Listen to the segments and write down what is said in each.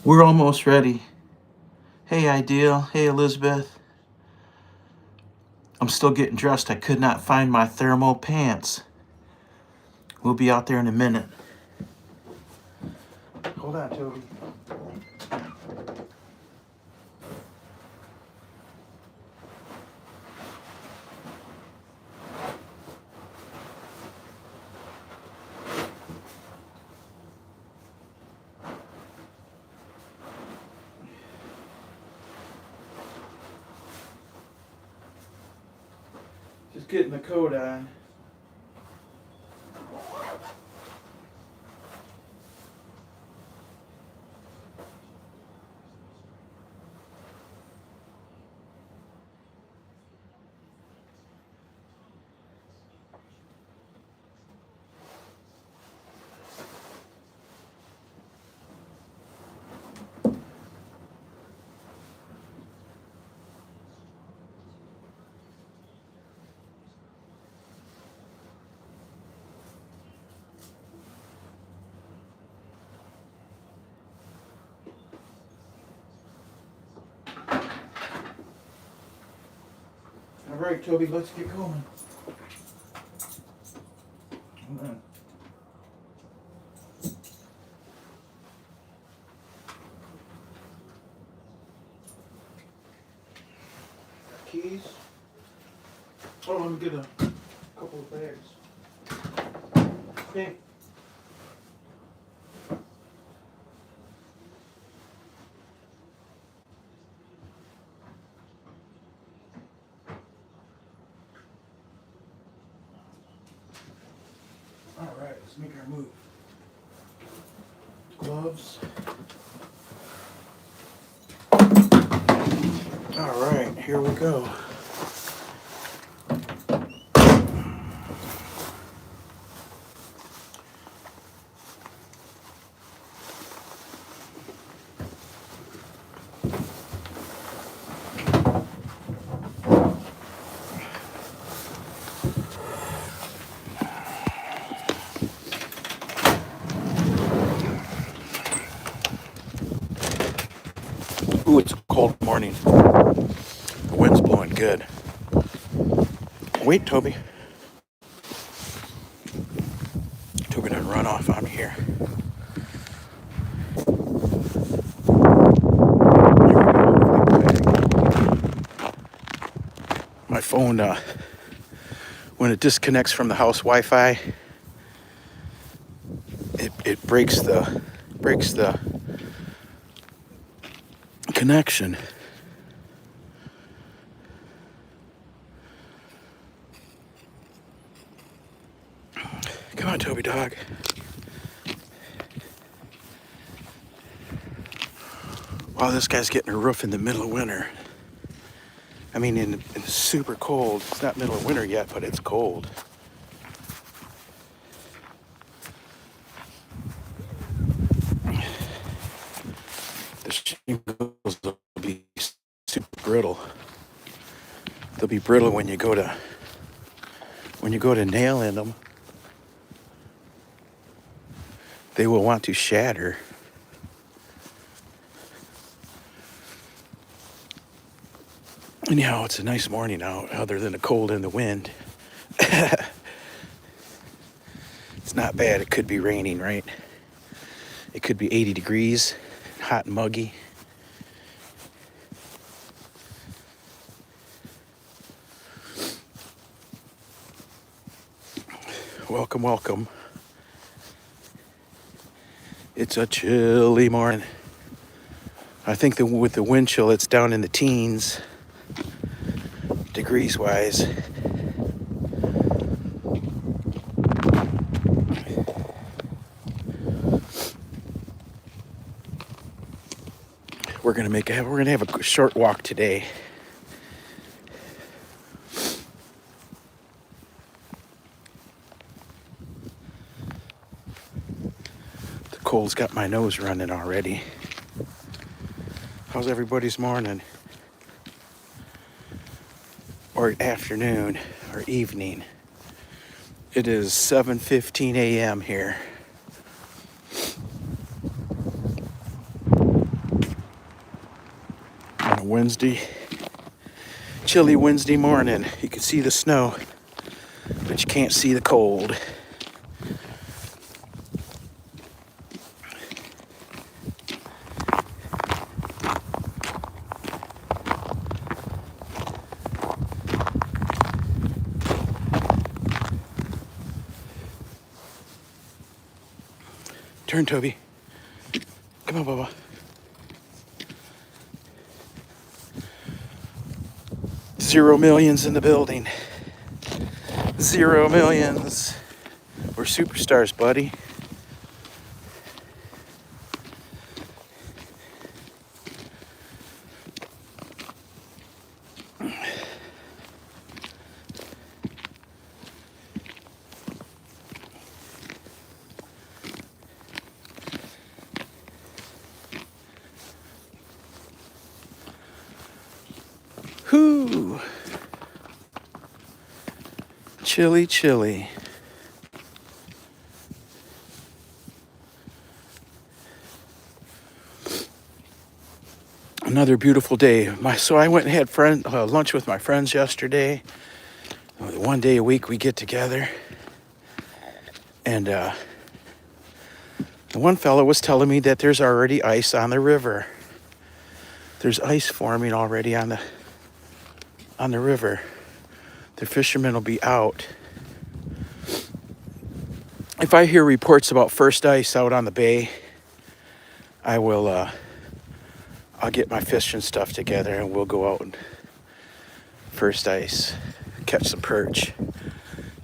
We're almost ready. Hey, Ideal. Hey, Elizabeth. I'm still getting dressed. I could not find my thermal pants. We'll be out there in a minute. Hold on, Toby. Just getting the coat on. All right, Toby, let's get going. Hold on. Keys. Oh, let me get a couple of bags. Okay. All right, let's make our move. Gloves. All right, here we go. Ooh, it's a cold morning. The wind's blowing good. Wait, Toby. Toby didn't run off on me here. My phone, when it disconnects from the house Wi-Fi, it breaks the connection. Come on, Toby dog. Wow, this guy's getting a roof in the middle of winter. I mean, in super cold. It's not middle of winter yet, but it's cold. The shingles will be super brittle. They'll be brittle when you go to nail in them. They will want to shatter. Anyhow, it's a nice morning out, other than the cold and the wind. It's not bad. It could be raining, right? It could be 80 degrees, hot and muggy. Welcome, welcome. It's a chilly morning. I think that with the wind chill, it's down in the teens, degrees wise. We're gonna have a short walk today. The cold's got my nose running already. How's everybody's morning? Or afternoon or evening? It is 7:15 a.m. here. Wednesday, chilly Wednesday morning. You can see the snow, but you can't see the cold. Turn, Toby. Come on, Bubba. Zero millions in the building. 0 millions. We're superstars, buddy. Whoo! Chilly, chilly. Another beautiful day. So I went and had lunch with my friends yesterday. One day a week we get together. And the one fellow was telling me that there's already ice on the river. There's ice forming already on the river. The fishermen will be out. If I hear reports about first ice out on the bay, I will I'll get my fishing stuff together and we'll go out and first ice, catch some perch.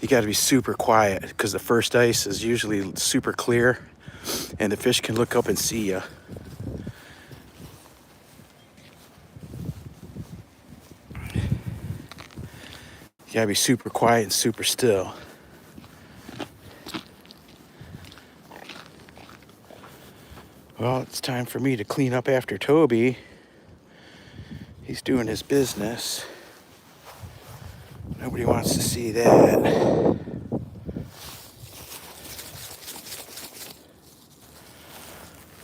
You got to be super quiet because the first ice is usually super clear and the fish can look up and see you. You got to be super quiet and super still. Well, it's time for me to clean up after Toby. He's doing his business. Nobody wants to see that.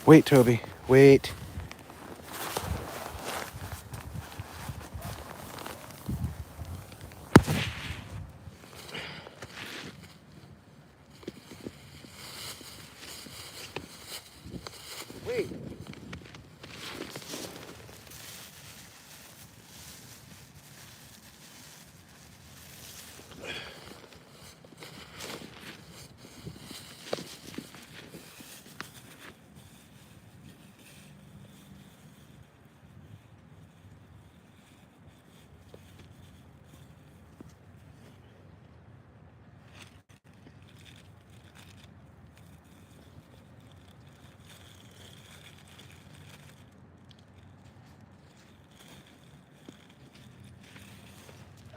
Wait, Toby, wait. Wait.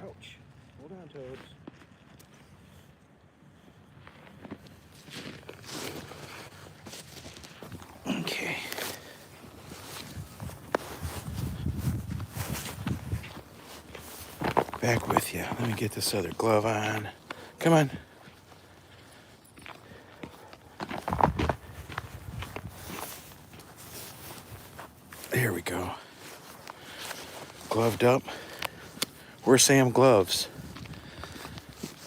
Ouch. Hold on, Toads. Okay. Back with you. Let me get this other glove on. Come on. There we go. Gloved up. Where's Sam Gloves?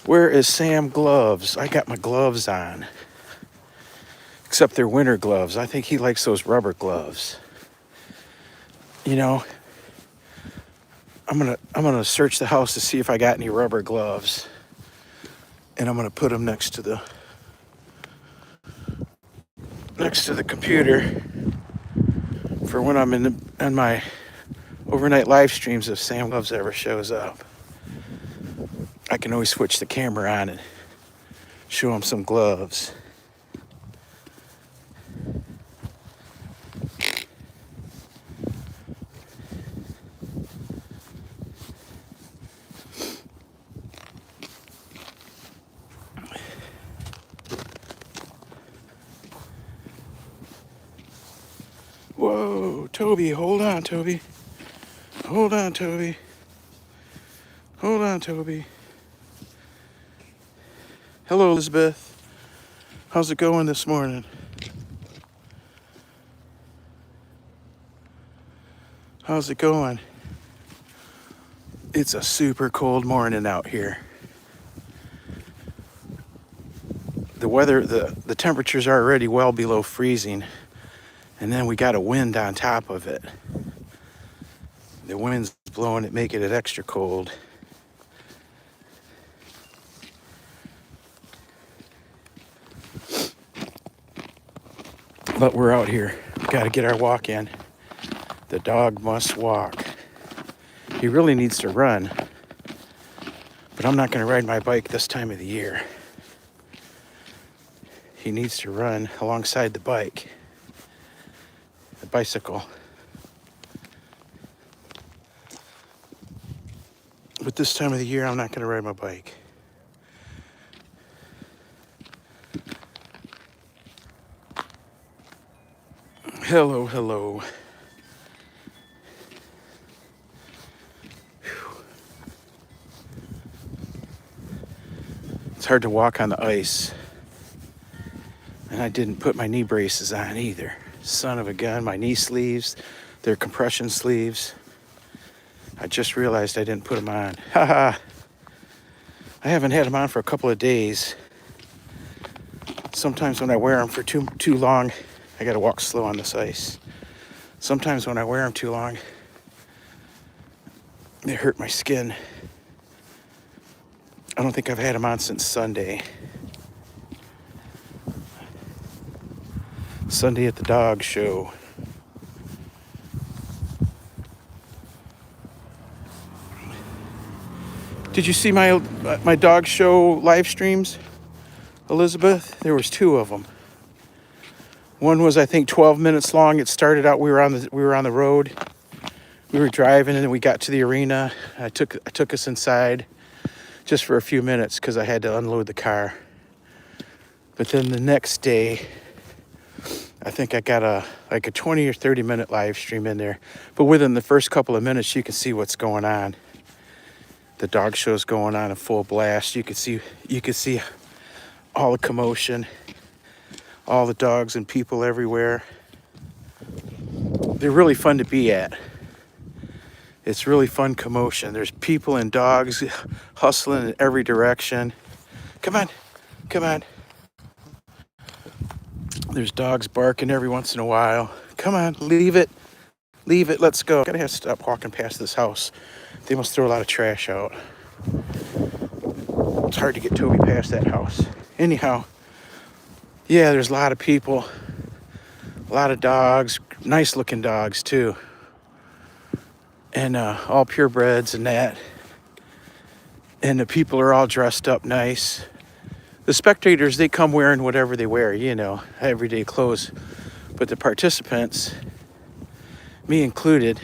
Where is Sam Gloves? I got my gloves on. Except they're winter gloves. I think he likes those rubber gloves. You know, I'm gonna search the house to see if I got any rubber gloves. And I'm gonna put them next to the computer for when I'm in my overnight live streams if Sam Gloves ever shows up. I can always switch the camera on and show him some gloves. Whoa, Toby, hold on, Toby. Hold on, Toby. Hold on, Toby. Hello, Elizabeth. How's it going this morning? How's it going? It's a super cold morning out here. The weather, the temperatures are already well below freezing, and then we got a wind on top of it. The wind's blowing it, making it extra cold. But we're out here. We gotta get our walk in. The dog must walk. He really needs to run, but I'm not gonna ride my bike this time of the year. He needs to run alongside the bike, the bicycle. But this time of the year, I'm not gonna ride my bike. Hello, hello. It's hard to walk on the ice. And I didn't put my knee braces on either. Son of a gun, my knee sleeves, they're compression sleeves. I just realized I didn't put them on. Haha. I haven't had them on for a couple of days. Sometimes when I wear them for too long, I gotta walk slow on this ice. Sometimes when I wear them too long, they hurt my skin. I don't think I've had them on since Sunday. Sunday at the dog show. Did you see my dog show live streams, Elizabeth? There was 2 of them. One was, I think, 12 minutes long. It started out, we were on the road. We were driving, and then we got to the arena. I took us inside just for a few minutes because I had to unload the car. But then the next day, I think I got a 20 or 30 minute live stream in there. But within the first couple of minutes, you can see what's going on. The dog show's going on in full blast. You could see all the commotion, all the dogs and people everywhere. They're really fun to be at. It's really fun commotion. There's people and dogs hustling in every direction. Come on, come on. There's dogs barking every once in a while. Come on, leave it, let's go. I gotta have to stop walking past this house. They must throw a lot of trash out. It's hard to get Toby past that house. Anyhow, yeah, there's a lot of people, a lot of dogs, nice looking dogs too. And all purebreds and that. And the people are all dressed up nice. The spectators, they come wearing whatever they wear, you know, everyday clothes. But the participants, me included,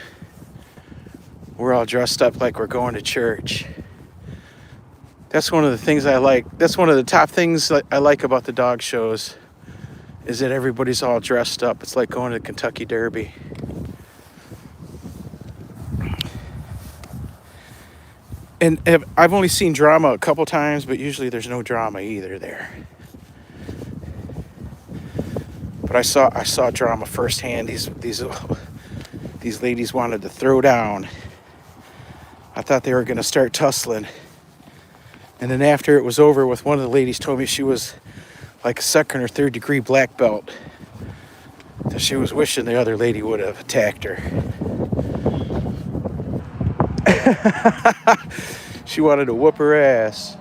we're all dressed up like we're going to church. That's one of the things I like. That's one of the top things I like about the dog shows, is that everybody's all dressed up. It's like going to the Kentucky Derby. And I've only seen drama a couple times, but usually there's no drama either there. But I saw drama firsthand. These ladies wanted to throw down. I thought they were going to start tussling. And then after it was over with, one of the ladies told me she was like a 2nd or 3rd degree black belt. That she was wishing the other lady would have attacked her. She wanted to whoop her ass.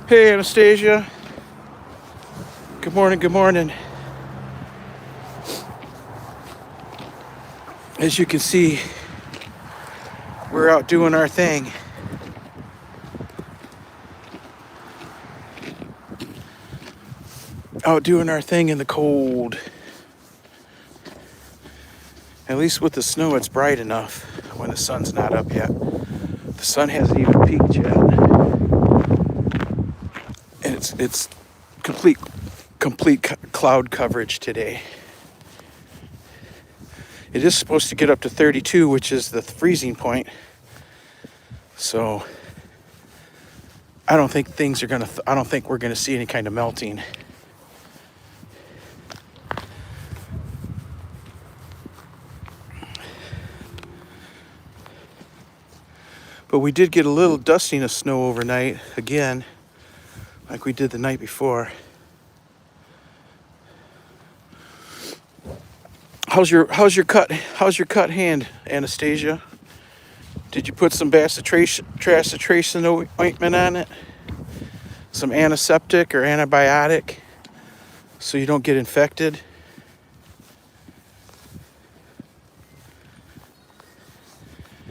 Hey, Anastasia. Good morning, good morning. As you can see, we're out doing our thing. Out doing our thing in the cold. At least with the snow, it's bright enough when the sun's not up yet. The sun hasn't even peaked yet. And it's complete cloud coverage today. It is supposed to get up to 32, which is the freezing point. So I don't think things are gonna. I don't think we're gonna see any kind of melting. But we did get a little dusting of snow overnight again, like we did the night before. How's your cut hand, Anastasia? Did you put some bacitracin ointment on it? Some antiseptic or antibiotic so you don't get infected?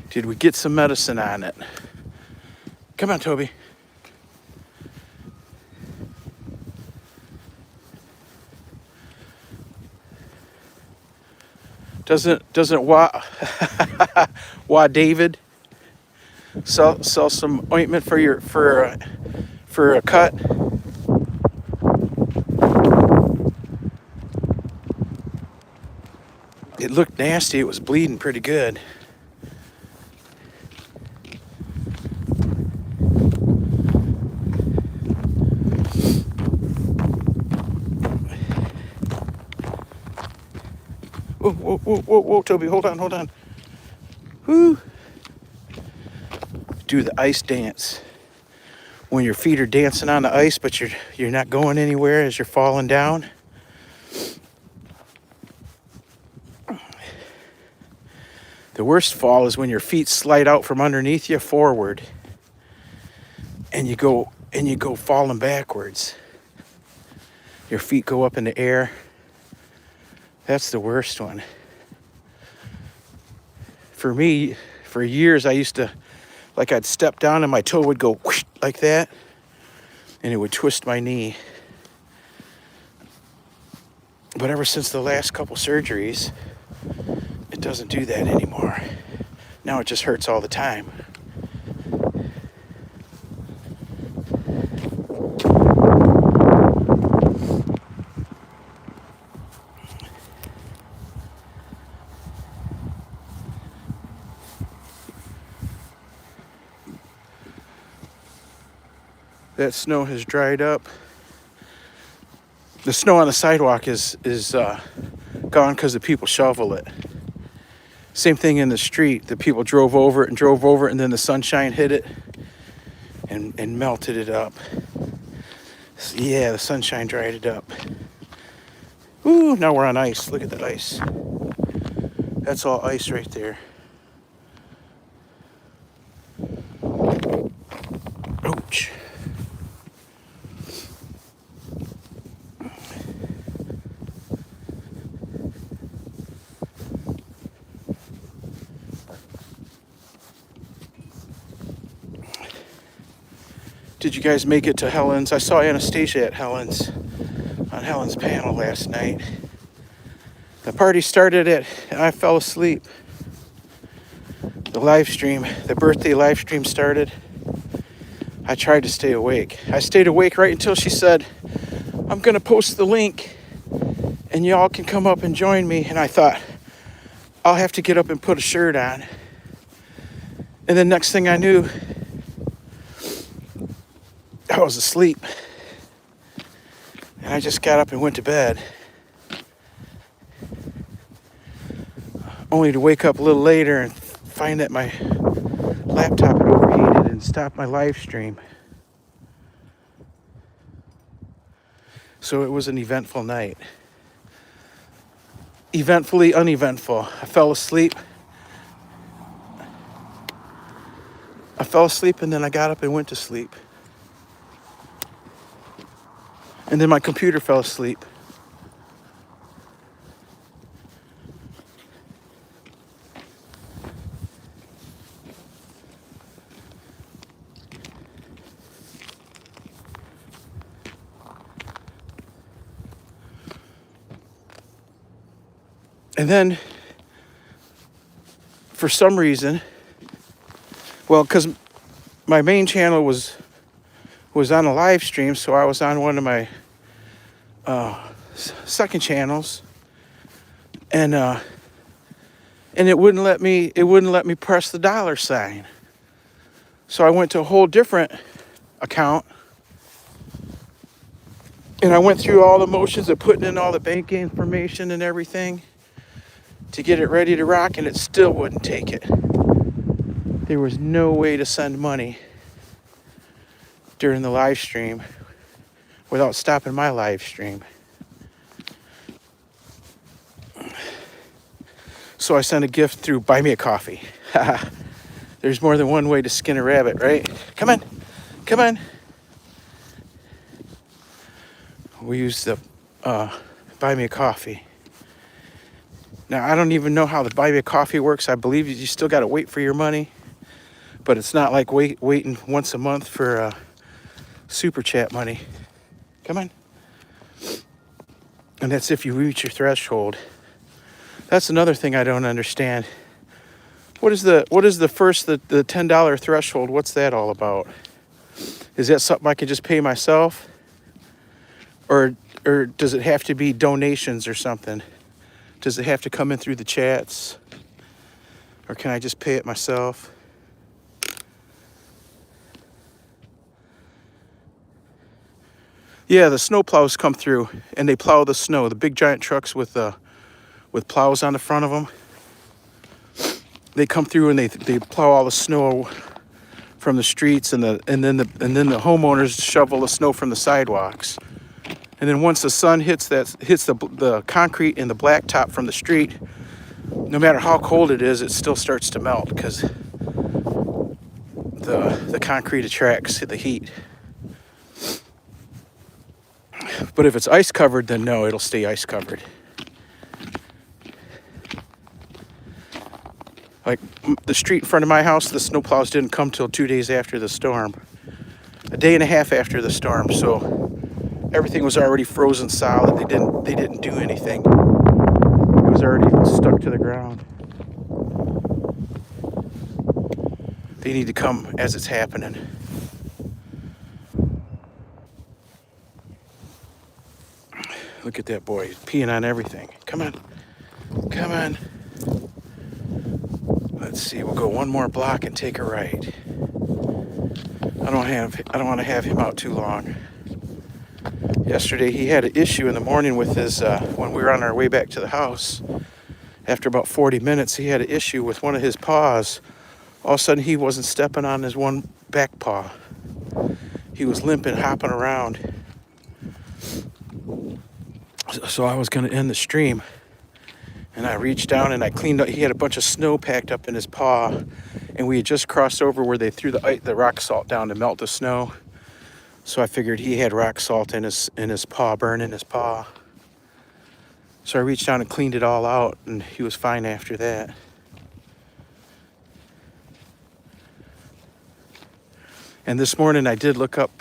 Did we get some medicine on it? Come on, Toby. Doesn't Wah David sell some ointment for a cut? It looked nasty. It was bleeding pretty good. Whoa, Toby, hold on. Whoo. Do the ice dance. When your feet are dancing on the ice, but you're not going anywhere as you're falling down. The worst fall is when your feet slide out from underneath you forward, and you go falling backwards. Your feet go up in the air. That's the worst one. For me, for years, I used to, I'd step down and my toe would go whoosh, like that, and it would twist my knee. But ever since the last couple surgeries, it doesn't do that anymore. Now it just hurts all the time. That snow has dried up. The snow on the sidewalk is gone because the people shovel it. Same thing in the street. The people drove over it, and then the sunshine hit it and melted it up. So yeah, the sunshine dried it up. Ooh, now we're on ice. Look at that ice. That's all ice right there. Ouch. Did you guys make it to Helen's? I saw Anastasia at Helen's, on Helen's panel last night. The party started and I fell asleep. The birthday live stream started. I tried to stay awake. I stayed awake right until she said, I'm gonna post the link and y'all can come up and join me. And I thought, I'll have to get up and put a shirt on. And then next thing I knew, I was asleep, and I just got up and went to bed, only to wake up a little later and find that my laptop had overheated and stopped my live stream. So it was an eventful night. Eventfully uneventful. I fell asleep and then I got up and went to sleep. And then my computer fell asleep. And then, for some reason, because my main channel was on a live stream, so I was on one of my second channels, and and it wouldn't let me press the dollar sign. So I went to a whole different account, and I went through all the motions of putting in all the bank information and everything to get it ready to rock, and it still wouldn't take it. There was no way to send money during the live stream without stopping my live stream. So I sent a gift through Buy Me a Coffee. There's more than one way to skin a rabbit, right? Come on, come on. We used the Buy Me a Coffee. Now, I don't even know how the Buy Me a Coffee works. I believe you still got to wait for your money. But it's not like waiting once a month for super chat money. Come on. And that's if you reach your threshold. That's another thing I don't understand. What is the $10 threshold? What's that all about? Is that something I can just pay myself? Or does it have to be donations or something? Does it have to come in through the chats? Or can I just pay it myself? Yeah, the snow plows come through and they plow the snow. The big giant trucks with plows on the front of them. They come through and they plow all the snow from the streets, and then the homeowners shovel the snow from the sidewalks. And then once the sun hits the concrete and the blacktop from the street, no matter how cold it is, it still starts to melt because the concrete attracts the heat. But if it's ice covered, then no, it'll stay ice covered. Like the street in front of my house, the snowplows didn't come till 2 days after the storm. A day and a half after the storm, so everything was already frozen solid. They didn't do anything. It was already stuck to the ground. They need to come as it's happening. Look at that boy, he's peeing on everything. Come on, come on. Let's see, we'll go one more block and take a right. I don't want to have him out too long. Yesterday he had an issue in the morning with his, when we were on our way back to the house. After about 40 minutes, he had an issue with one of his paws. All of a sudden he wasn't stepping on his one back paw. He was limping, hopping around. So I was going to end the stream. And I reached down and I cleaned up. He had a bunch of snow packed up in his paw. And we had just crossed over where they threw the rock salt down to melt the snow. So I figured he had rock salt in his paw, burning his paw. So I reached down and cleaned it all out, and he was fine after that. And this morning I did look up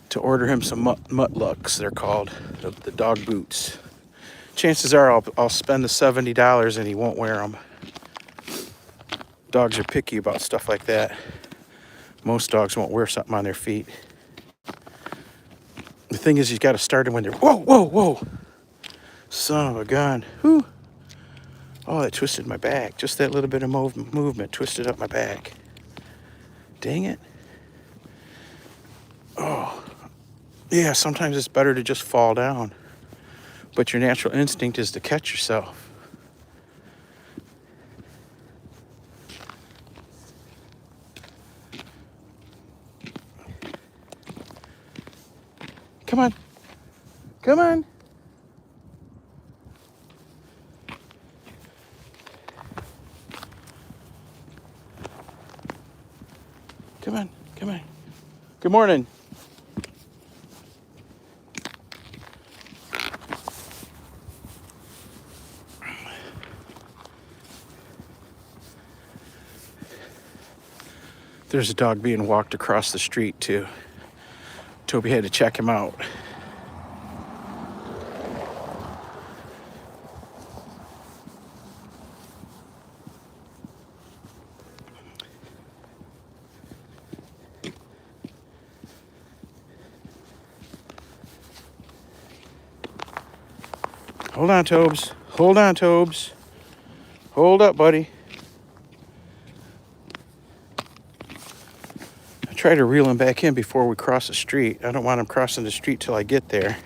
to order him some muttlucks, they're called, the dog boots. Chances are I'll spend the $70 and he won't wear them. Dogs are picky about stuff like that. Most dogs won't wear something on their feet. The thing is, you got to start them when they're, whoa, whoa, whoa. Son of a gun. Whew. Oh, that twisted my back. Just that little bit of movement twisted up my back. Dang it. Oh. Yeah, sometimes it's better to just fall down. But your natural instinct is to catch yourself. Come on. Come on. Come on. Come on. Good morning. There's a dog being walked across the street too. Toby had to check him out. Hold on, Tobes. Hold on, Tobes. Hold up, buddy. I try to reel him back in before we cross the street. I don't want him crossing the street till I get there.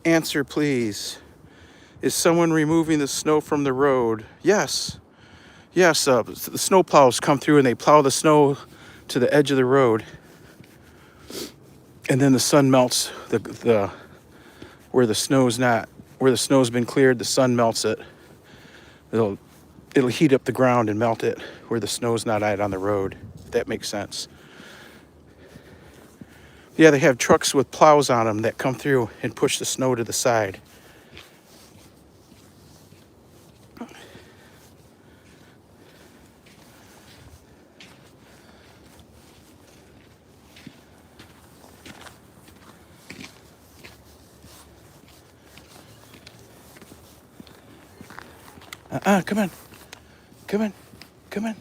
Answer, please. Is someone removing the snow from the road? Yes. Yes, the snow plows come through and they plow the snow to the edge of the road. And then the sun melts the where the snow's not, where the snow's been cleared, the sun melts it. It'll heat up the ground and melt it where the snow's not out on the road. If that makes sense. Yeah, they have trucks with plows on them that come through and push the snow to the side. Come on. Come on. Come on.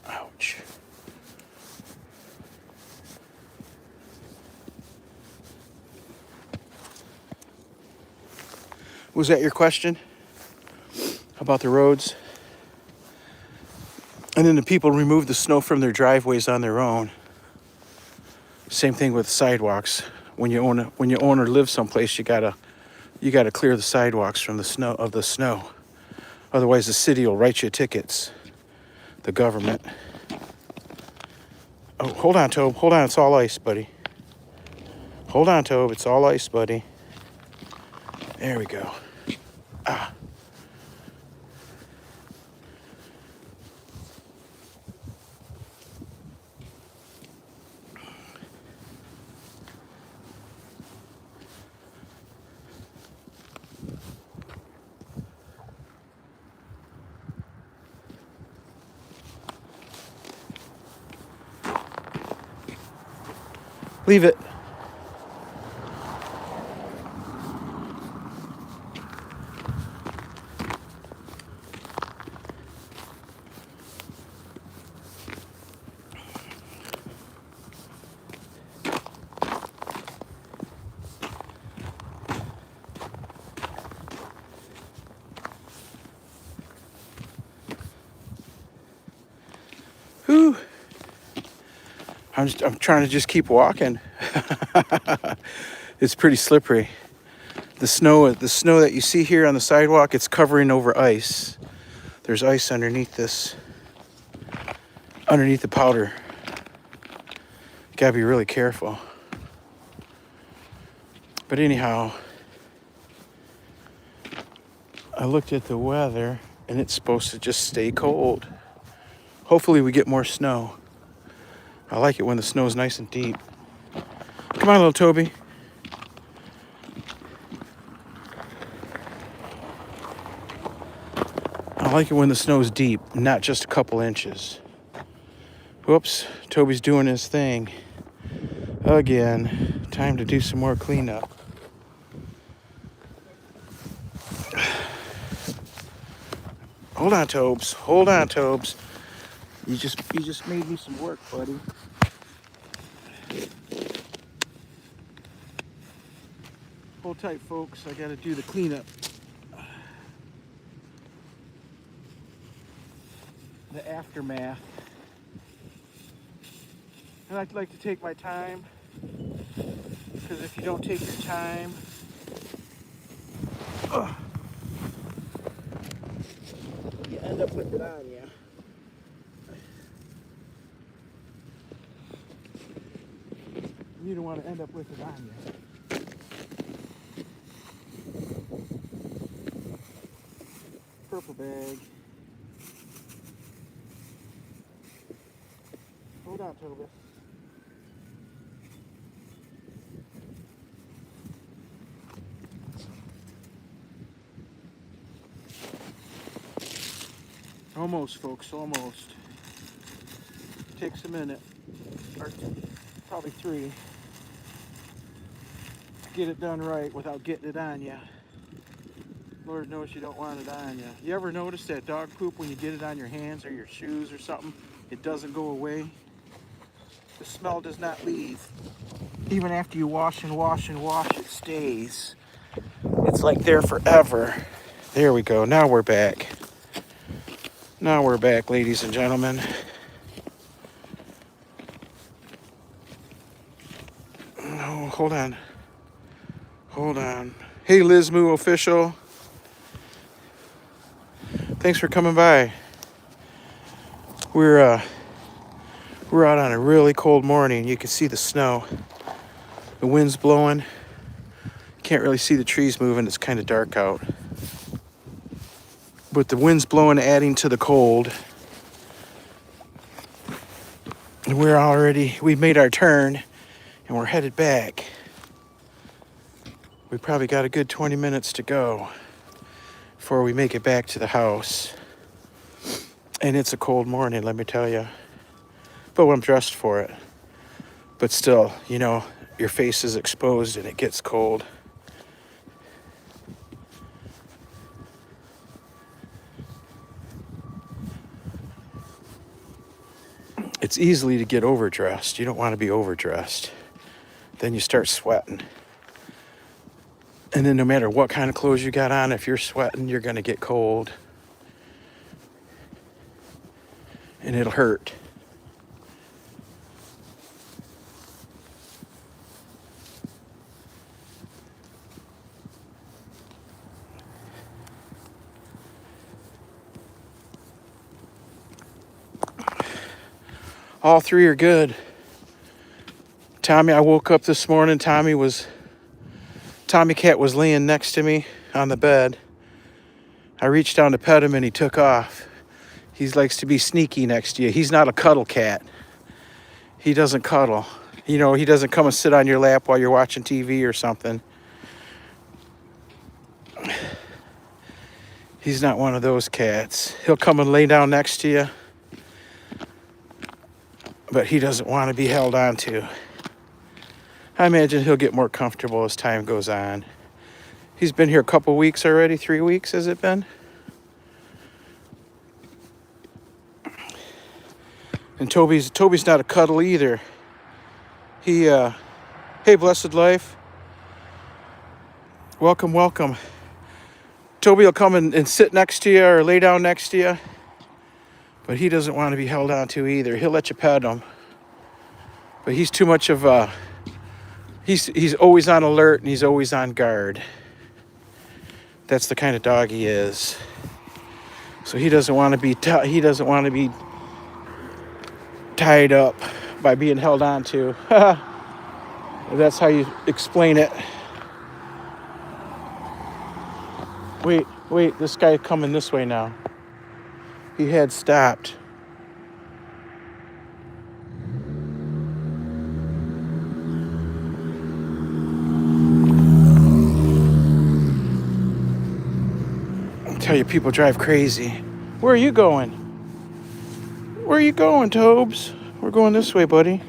Ouch. Was that your question about the roads? And then the people remove the snow from their driveways on their own. Same thing with sidewalks. When you own or live someplace, you gotta clear the sidewalks from the snow. Otherwise, the city will write you tickets. The government. Oh, hold on, Tobe. Hold on. It's all ice, buddy. Hold on, Tobe. It's all ice, buddy. There we go. Ah. Leave it. Whew. I'm trying to just keep walking. It's pretty slippery. The snow that you see here on the sidewalk, it's covering over ice. There's ice underneath the powder. You gotta be really careful. But anyhow, I looked at the weather and it's supposed to just stay cold. Hopefully we get more snow. I like it when the snow's nice and deep. Come on, little Toby. I like it when the snow's deep, not just a couple inches. Whoops, Toby's doing his thing. Again, time to do some more cleanup. Hold on, Tobes. Hold on, Tobes. You just made me some work, buddy. Hold tight, folks. I gotta do the cleanup. The aftermath. And I'd like to take my time, because if you don't take your time, you end up with it on you. You don't want to end up with it on you. Purple bag. Hold on, Toby. Almost, folks, almost. Takes a minute, or probably 3, to get it done right without getting it on you. Lord knows you don't want it on you. You ever notice that dog poop when you get it on your hands or your shoes or something? It doesn't go away. The smell does not leave. Even after you wash and wash and wash, it stays. It's like there forever. There we go. Now we're back. Now we're back, ladies and gentlemen. Oh, hold on. Hold on. Hey, Liz Moo official. Thanks for coming by. We're out on a really cold morning. You can see the snow. The wind's blowing. Can't really see the trees moving. It's kind of dark out. But the wind's blowing, adding to the cold. And we've made our turn and we're headed back. We probably got a good 20 minutes to go before we make it back to the house. And it's a cold morning, let me tell you. But I'm dressed for it. But still, you know, your face is exposed and it gets cold. It's easily to get overdressed. You don't want to be overdressed. Then you start sweating. And then no matter what kind of clothes you got on, if you're sweating, you're going to get cold. And it'll hurt. All three are good. Tommy, I woke up this morning. Tommy Cat was laying next to me on the bed. I reached down to pet him and he took off. He likes to be sneaky next to you. He's not a cuddle cat. He doesn't cuddle. You know, he doesn't come and sit on your lap while you're watching TV or something. He's not one of those cats. He'll come and lay down next to you, but he doesn't want to be held on to. I imagine he'll get more comfortable as time goes on. He's been here a couple weeks already. 3 weeks has it been? And Toby's not a cuddle either. Hey, blessed life. Welcome, welcome. Toby will come and sit next to you or lay down next to you. But he doesn't want to be held on to either. He'll let you pet him. But he's too much of a... He's always on alert and he's always on guard. That's the kind of dog he is. So he doesn't want to be tied up by being held on to. That's how you explain it. Wait, this guy coming this way now. He had stopped. I tell you, people drive crazy. Where are you going? Where are you going, Tobes? We're going this way, buddy.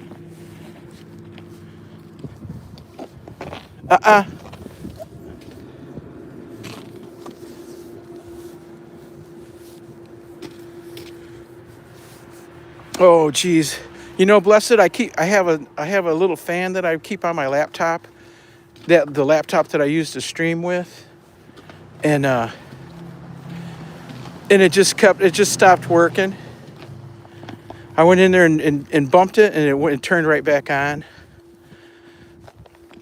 Oh, geez. You know, blessed, I have a little fan that I keep on my laptop. The laptop that I use to stream with. And it just stopped working. I went in there and bumped it and it turned right back on.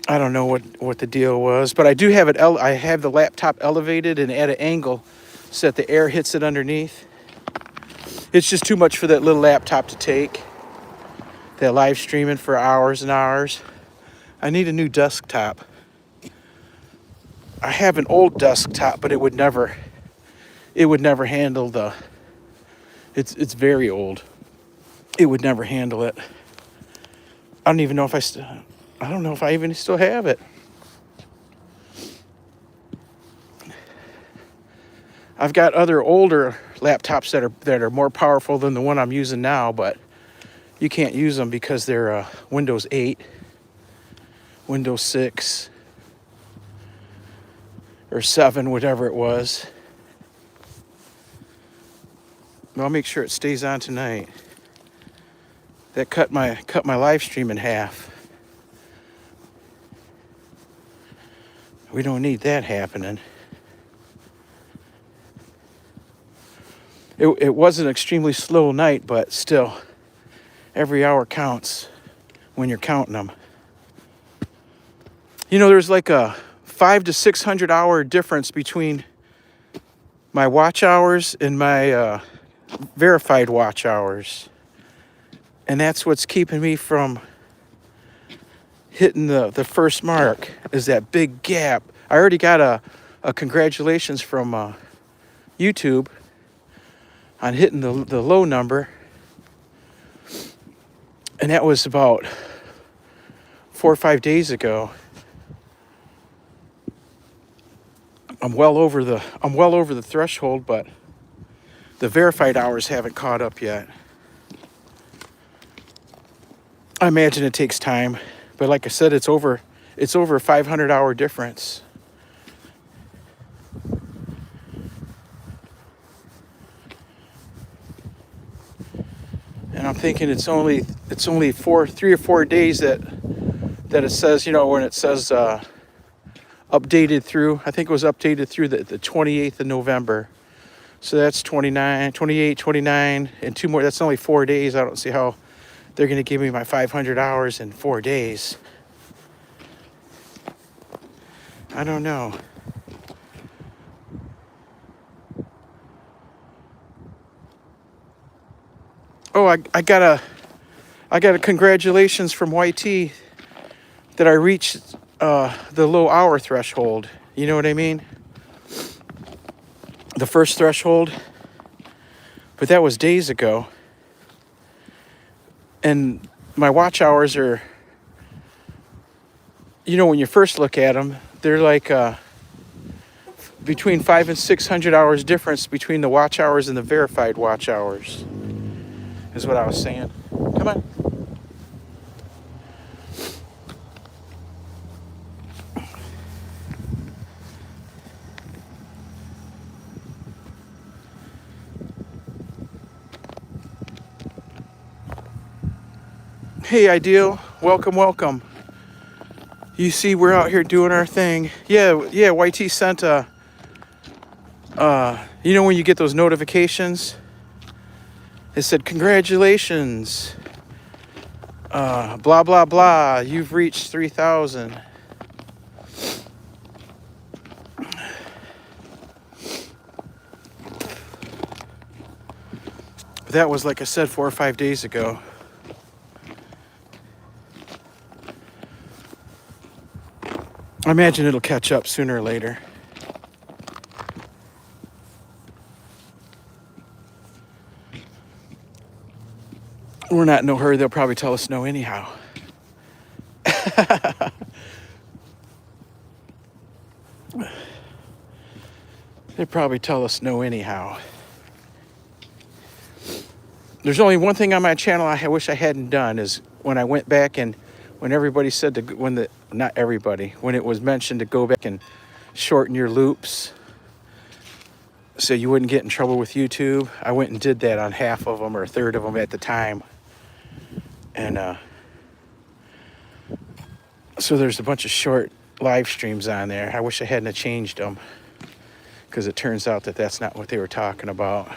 I don't know what the deal was, but I do have I have the laptop elevated and at an angle so that the air hits it underneath. It's just too much for that little laptop to take. That live streaming for hours and hours. I need a new desktop. I have an old desktop, but it would never handle the... It's very old. It would never handle it. I don't even know if I don't know if I even still have it. I've got other older laptops that are more powerful than the one I'm using now, but you can't use them because they're Windows 8, Windows 6, or 7, whatever it was. I'll make sure it stays on tonight. that cut my live stream in half. We don't need that happening. It was an extremely slow night, but still, every hour counts when you're counting them. You know, there's like a 500 to 600 hour difference between my watch hours and my verified watch hours. And that's what's keeping me from hitting the first mark, is that big gap. I already got a congratulations from YouTube on hitting the low number. And that was about 4 or 5 days ago. I'm well over the threshold, but the verified hours haven't caught up yet. I imagine it takes time, but like I said, it's over a 500-hour difference. And I'm thinking it's only 3 or 4 days that it says, you know, when it says updated through, I think it was updated through the 28th of November. So that's 29, 28, 29, and 2 more. That's only 4 days. I don't see how they're going to give me my 500 hours in 4 days. I don't know. Oh, I got a congratulations from YT that I reached the low hour threshold. You know what I mean? The first threshold. But that was days ago. And my watch hours are, you know, when you first look at them, they're like between 500 and 600 hours difference between the watch hours and the verified watch hours, is what I was saying. Come on. Hey, Ideal. Welcome, welcome. You see, we're out here doing our thing. Yeah, YT sent a, you know when you get those notifications? It said, congratulations. Blah, blah, blah. You've reached 3,000. That was, like I said, 4 or 5 days ago. I imagine it'll catch up sooner or later. We're not in no hurry. They'll probably tell us no anyhow. They'd probably tell us no anyhow. There's only one thing on my channel I wish I hadn't done, is when I went back and when everybody said to, not everybody, when it was mentioned to go back and shorten your loops so you wouldn't get in trouble with YouTube, I went and did that on half of them or a third of them at the time. And so there's a bunch of short live streams on there. I wish I hadn't changed them, because it turns out that that's not what they were talking about.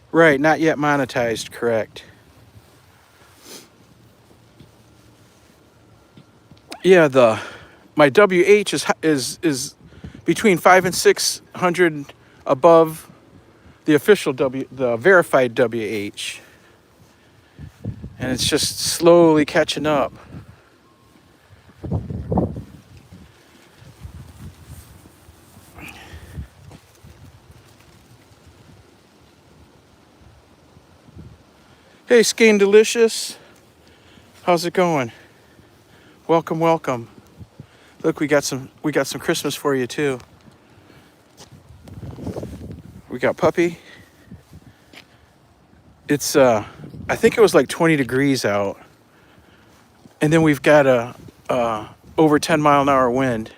Right, not yet monetized, correct. Yeah, my WH is between 500 and 600 above the official the verified WH. And it's just slowly catching up. Hey, Skein Delicious. How's it going? Welcome, welcome. Look, we got some Christmas for you too. We got Puppy. It's I think it was like 20 degrees out. And then we've got a over 10 mile an hour wind.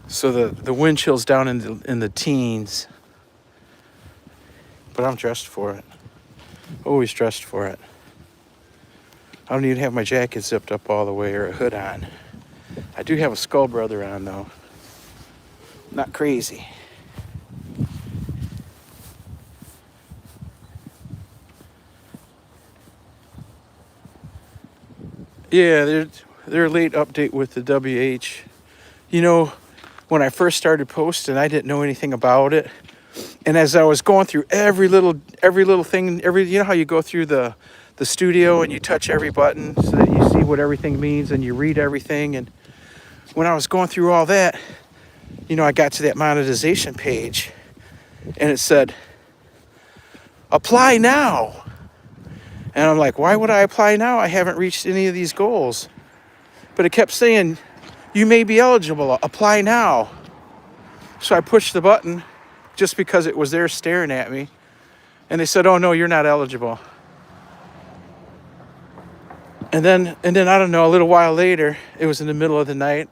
So the wind chill's down in the teens. But I'm dressed for it. Always dressed for it. I don't even have my jacket zipped up all the way or a hood on. I do have a Skull Brother on though. Not crazy. Yeah, they're late update with the WH. You know, when I first started posting, I didn't know anything about it. And as I was going through every little thing, you know how you go through the studio and you touch every button so that you see what everything means and you read everything. And when I was going through all that, you know, I got to that monetization page and it said, apply now. And I'm like, why would I apply now? I haven't reached any of these goals. But it kept saying, you may be eligible, apply now. So I pushed the button just because it was there staring at me. And they said, oh no, you're not eligible. And then I don't know, a little while later, it was in the middle of the night,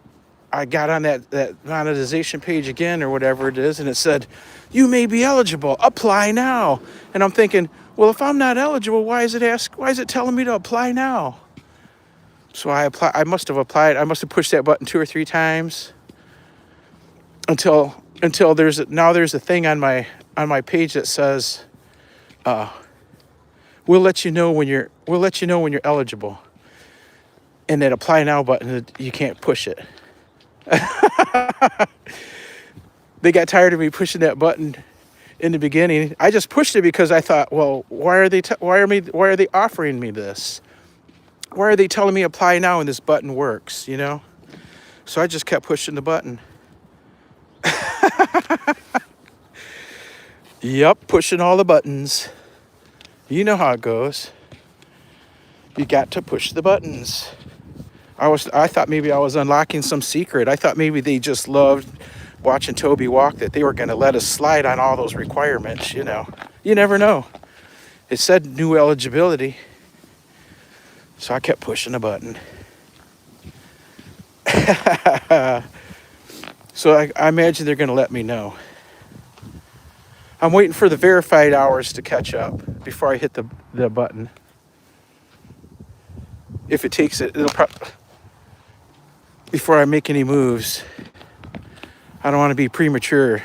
I got on that monetization page again or whatever it is, and it said, you may be eligible, apply now. And I'm thinking, well, if I'm not eligible, why is it telling me to apply now? So I must have pushed that button 2 or 3 times until there's a thing on my page that says, we'll let you know when you're eligible. And that apply now button, you can't push it. They got tired of me pushing that button in the beginning. I just pushed it because I thought, well, why are they offering me this? Why are they telling me apply now and this button works, you know? So I just kept pushing the button. Yep, pushing all the buttons. You know how it goes. You got to push the buttons. I thought maybe I was unlocking some secret. I thought maybe they just loved watching Toby walk, that they were going to let us slide on all those requirements, you know. You never know. It said new eligibility. So I kept pushing the button. So I imagine they're going to let me know. I'm waiting for the verified hours to catch up before I hit the button. If it takes it, before I make any moves. I don't want to be premature.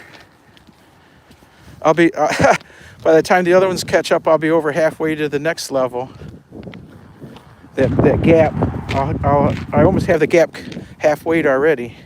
I'll be by the time the other ones catch up, I'll be over halfway to the next level. That gap, I almost have the gap halfway already.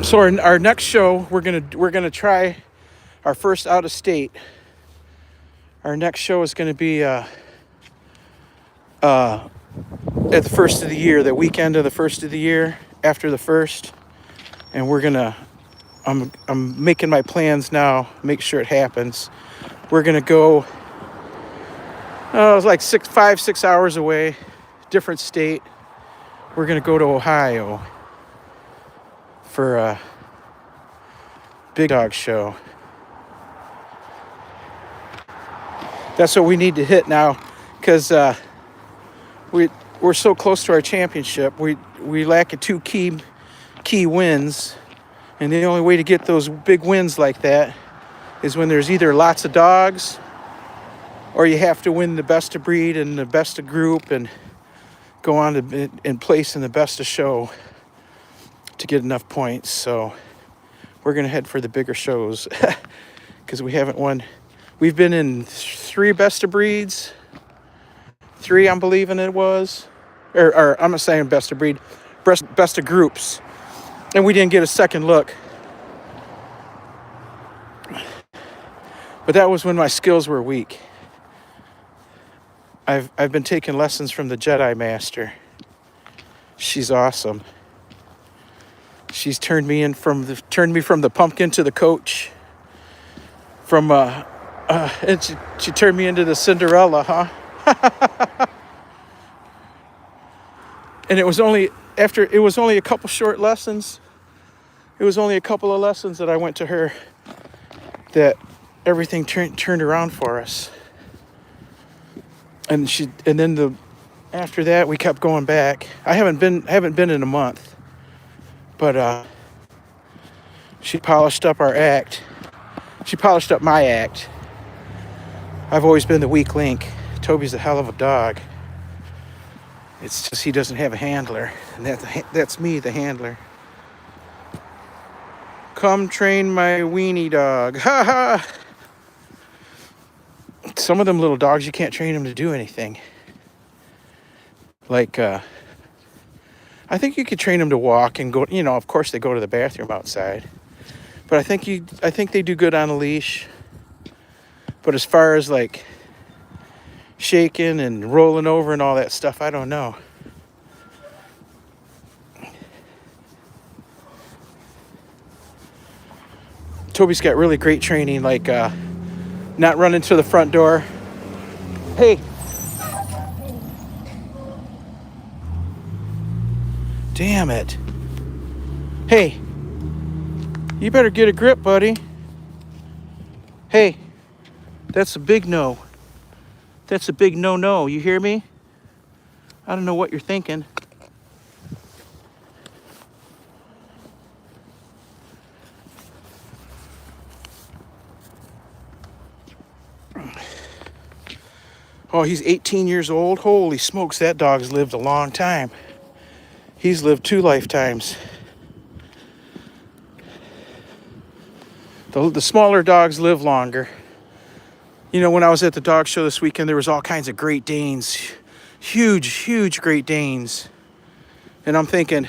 So our next show, we're gonna try our first out of state. Our next show is gonna be at the first of the year, the weekend of the first of the year, after the first, and I'm making my plans now, make sure it happens. We're gonna go. It's like 5-6 hours away, different state. We're gonna go to Ohio for a big dog show. That's what we need to hit now, because we're so close to our championship. We lack 2 key wins, and the only way to get those big wins like that is when there's either lots of dogs, or you have to win the best of breed and the best of group and go on and place in the best of show to get enough points. So we're going to head for the bigger shows because we haven't won. We've been in 3 best of breeds. 3, I'm believing it was. Or I'm not saying best of breed, best of groups. And we didn't get a second look. But that was when my skills were weak. I've been taking lessons from the Jedi Master. She's awesome. She's turned me from the pumpkin to the coach. And she turned me into the Cinderella, huh? And it was only after it was only a couple short lessons. It was only a couple of lessons that I went to her that everything turned around for us. And then after that we kept going back. I haven't been in a month, but she polished up our act. She polished up my act. I've always been the weak link. Toby's a hell of a dog. It's just he doesn't have a handler, and that's me, the handler. Come train my weenie dog. Ha ha! Some of them little dogs, you can't train them to do anything. Like, I think you could train them to walk and go, of course they go to the bathroom outside. But I think they do good on a leash. But as far as like shaking and rolling over and all that stuff, I don't know. Toby's got really great training, like not running to the front door. Hey. Damn it. Hey. You better get a grip, buddy. Hey. That's a big no. That's a big no-no. You hear me? I don't know what you're thinking. Oh, he's 18 years old. Holy smokes, that dog's lived a long time. He's lived 2 lifetimes. The smaller dogs live longer. When I was at the dog show this weekend, there was all kinds of Great Danes. Huge Great Danes. And I'm thinking,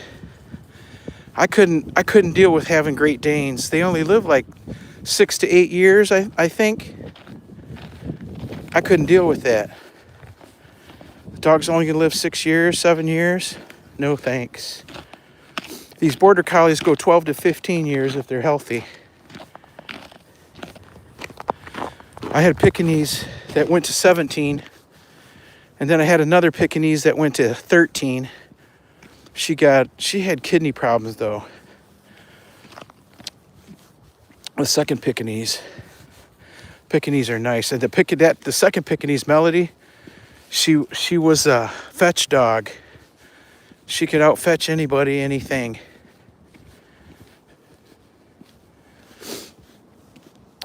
I couldn't deal with having Great Danes. They only live like 6 to 8 years, I think. I couldn't deal with that. The dog's only gonna live 6 years, 7 years. No thanks. These border collies go 12 to 15 years if they're healthy. I had a Pekingese that went to 17, and then I had another Pekingese that went to 13. She had kidney problems though. The second Pekingese. Pekingese are nice, and the second Pekingese, Melody, she was a fetch dog. She could outfetch anybody, anything.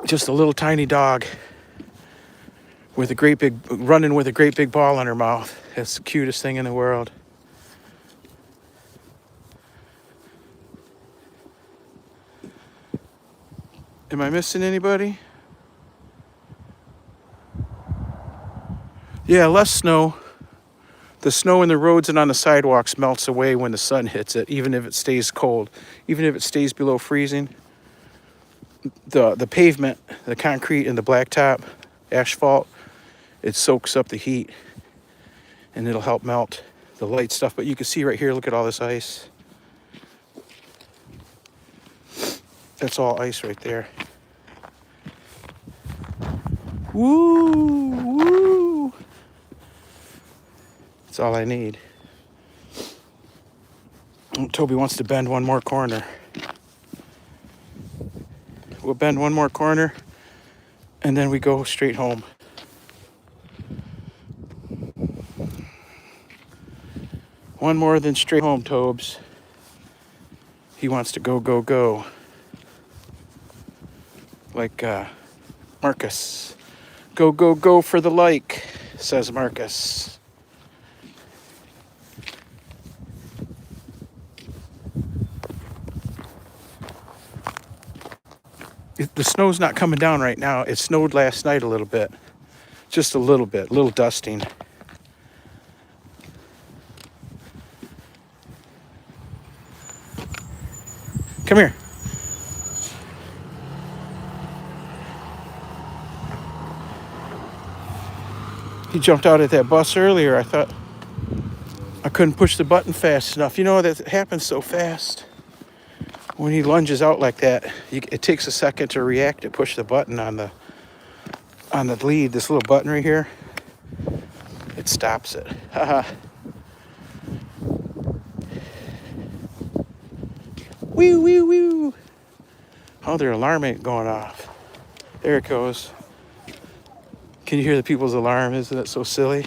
Just a little tiny dog with running with a great big ball in her mouth. That's the cutest thing in the world. Am I missing anybody? Yeah, less snow. The snow in the roads and on the sidewalks melts away when the sun hits it, even if it stays cold. Even if it stays below freezing. The pavement, the concrete and the blacktop, asphalt, it soaks up the heat and it'll help melt the light stuff. But you can see right here, look at all this ice. That's all ice right there. Woo! That's all I need. Toby wants to bend one more corner. We'll bend one more corner and then we go straight home. One more than straight home, Tobes. He wants to go. Like Marcus. Go for the like, says Marcus. The snow's not coming down right now. It snowed last night a little bit. Just a little bit, a little dusting. Come here. He jumped out at that bus earlier. I thought I couldn't push the button fast enough. That happens so fast. When he lunges out like that, it takes a second to react to push the button on the lead. This little button right here, it stops it. Haha. Woo, woo, woo. Oh, their alarm ain't going off. There it goes. Can you hear the people's alarm? Isn't it so silly?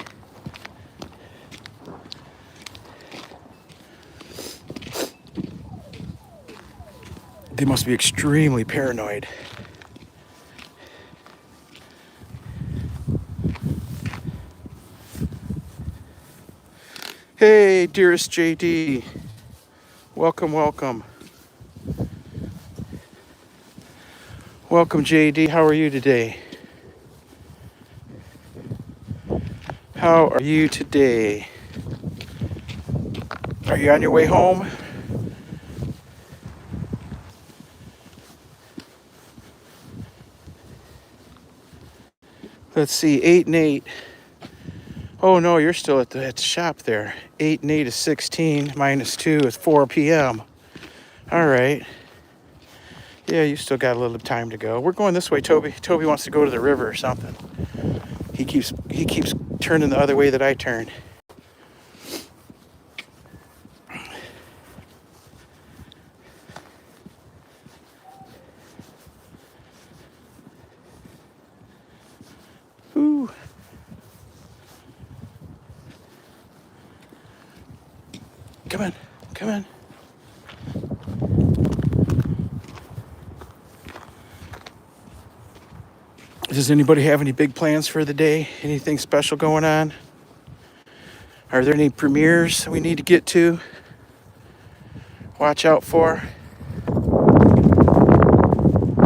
They must be extremely paranoid. Hey, dearest JD. Welcome, welcome. Welcome, JD. How are you today? How are you today? Are you on your way home? Let's see, 8 and 8. Oh no, you're still at the shop there. 8 and 8 is 16, minus 2 is 4 p.m. All right. Yeah, you still got a little time to go. We're going this way, Toby. Toby wants to go to the river or something. He keeps turning the other way that I turn. Ooh. Come on, come on. Does anybody have any big plans for the day? Anything special going on? Are there any premieres we need to get to? Watch out for.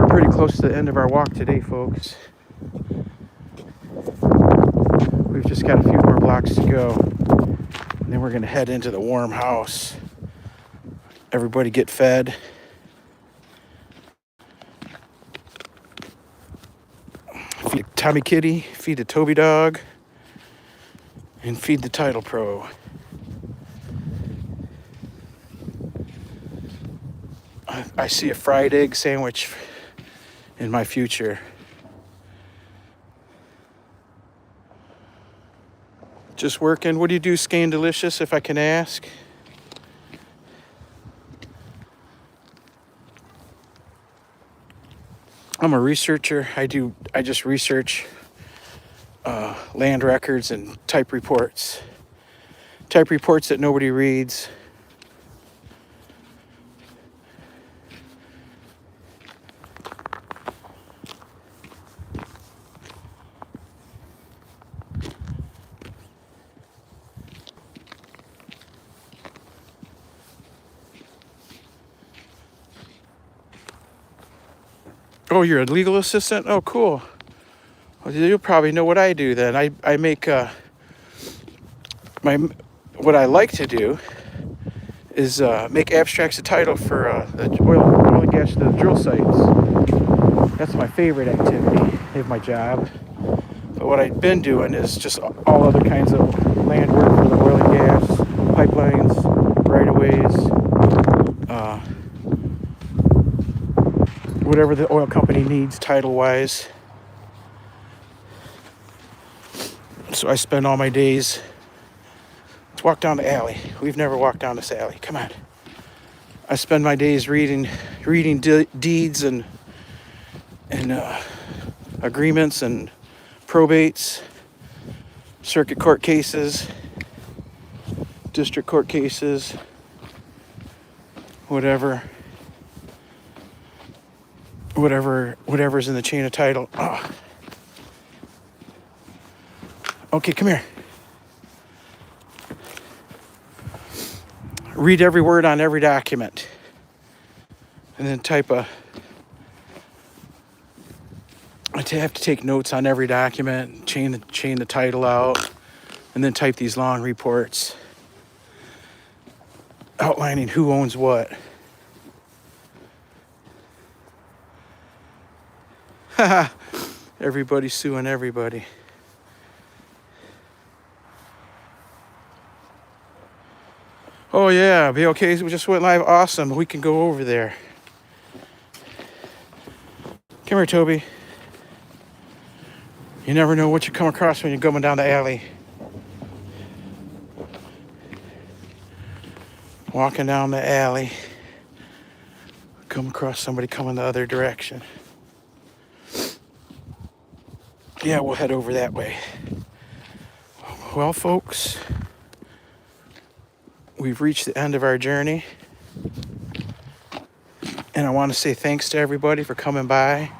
Pretty close to the end of our walk today, folks. We've just got a few more blocks to go. And then we're going to head into the warm house. Everybody get fed. Feed Tommy Kitty, feed the Toby dog, and feed the Titlepro. I see a fried egg sandwich in my future. Just working. What do you do, Scandalicious, if I can ask? I'm a researcher. I just research land records and type reports. Type reports that nobody reads. Oh, you're a legal assistant? Oh, cool. Well, you'll probably know what I do then. I make what I like to do is make abstracts of title for the oil and gas, the drill sites. That's my favorite activity of my job. But what I've been doing is just all other kinds of land work for the oil and gas, pipelines, right-of-ways, whatever the oil company needs title-wise. So I spend all my days. Let's walk down the alley. We've never walked down this alley. Come on. I spend my days reading deeds and agreements and probates, circuit court cases, district court cases, whatever's in the chain of title. Oh. Okay, come here. Read every word on every document. And then I have to take notes on every document, chain the title out, and then type these long reports outlining who owns what. Haha, everybody's suing everybody. Oh yeah, be okay. We just went live. Awesome. We can go over there. Come here, Toby. You never know what you come across when you're going down the alley. Walking down the alley. come across somebody coming the other direction. Yeah, we'll head over that way. Well, folks, we've reached the end of our journey. And I want to say thanks to everybody for coming by.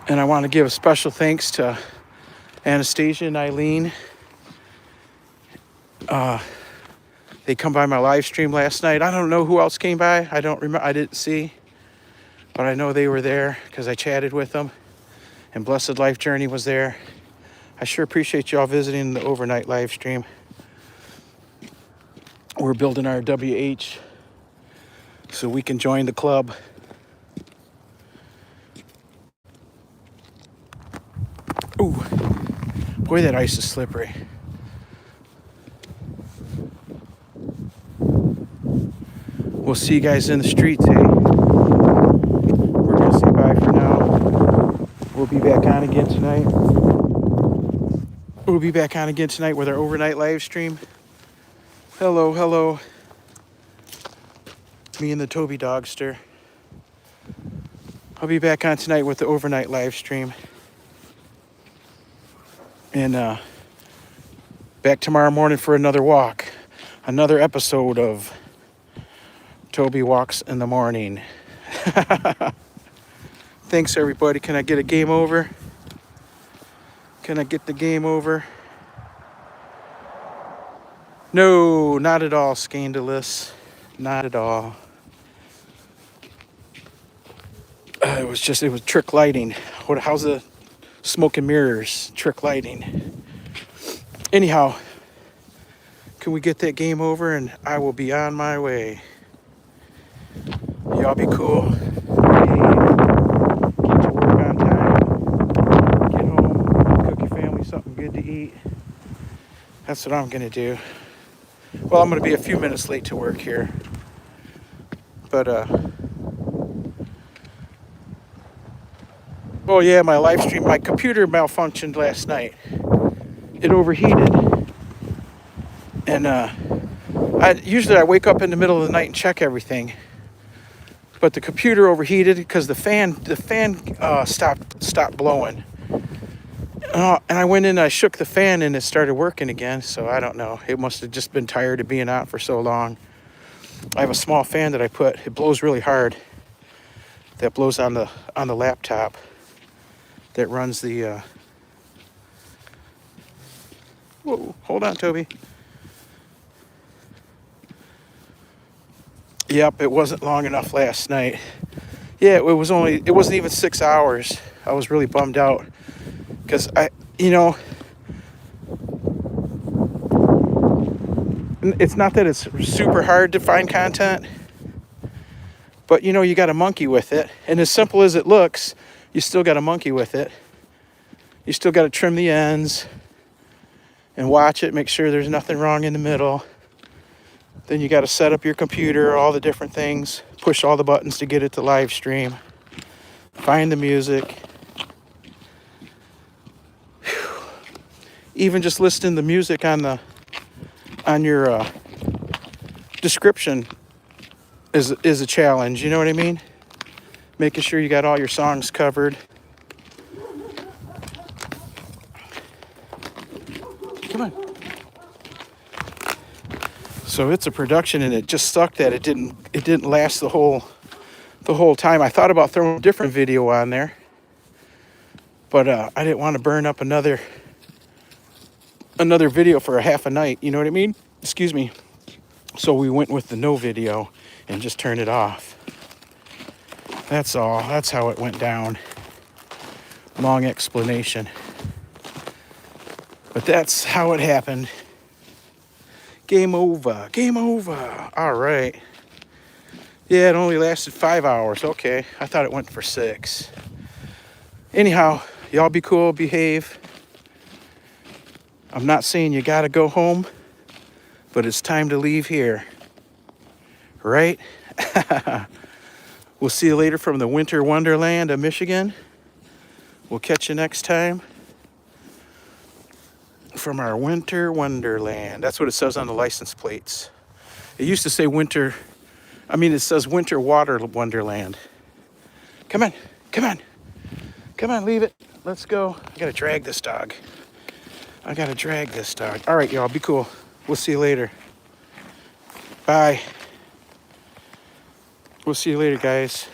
And I want to give a special thanks to Anastasia and Eileen. They come by my live stream last night. I don't know who else came by. I don't remember. I didn't see. But I know they were there because I chatted with them. And Blessed Life Journey was there. I sure appreciate y'all visiting the overnight live stream. We're building our WH so we can join the club. Ooh, boy, that ice is slippery. We'll see you guys in the streets, hey? We're gonna say bye for now. We'll be back on again tonight. We'll be back on again tonight with our overnight live stream. Hello, hello. Me and the Toby Dogster. I'll be back on tonight with the overnight live stream. And back tomorrow morning for another walk. Another episode of Toby Walks in the Morning. Thanks, everybody. Can I get a game over? Can I get the game over? No, not at all scandalous. Not at all. It was trick lighting. How's the smoke and mirrors? Trick lighting. Anyhow, can we get that game over and I will be on my way. Y'all be cool. Get to work on time. Get home. Cook your family something good to eat. That's what I'm going to do. Well, I'm going to be a few minutes late to work here. But, oh yeah, my live stream, my computer malfunctioned last night. It overheated. And, usually I wake up in the middle of the night and check everything. But the computer overheated because the fan stopped blowing. And I went in and I shook the fan and it started working again. So I don't know. It must have just been tired of being out for so long. I have a small fan that I put. It blows really hard. That blows on the laptop. That runs the. Whoa! Hold on, Toby. Yep, it wasn't long enough last night. Yeah, it wasn't even 6 hours. I was really bummed out. Because it's not that it's super hard to find content, but you got to monkey with it. And as simple as it looks, you still got to monkey with it. You still got to trim the ends and watch it, make sure there's nothing wrong in the middle. Then you got to set up your computer, all the different things, push all the buttons to get it to live stream, find the music. Even just listing the music on your description is a challenge. You know what I mean? Making sure you got all your songs covered. Come on. So it's a production, and it just sucked that it didn't last the whole time. I thought about throwing a different video on there, but I didn't want to burn up another video for a half a night, you know what I mean? Excuse me. So we went with the no video and just turned it off. That's all. That's how it went down. Long explanation. But that's how it happened. Game over. Game over. All right. Yeah, it only lasted 5 hours. Okay. I thought it went for 6. Anyhow, y'all be cool, behave. I'm not saying you gotta go home, but it's time to leave here. Right? We'll see you later from the winter wonderland of Michigan. We'll catch you next time from our winter wonderland. That's what it says on the license plates. It used to say winter I mean, it says Winter Water Wonderland. Come on, come on, come on, leave it. Let's go. I gotta drag this dog. I gotta drag this dog. All right, y'all, be cool. We'll see you later. Bye. We'll see you later, guys.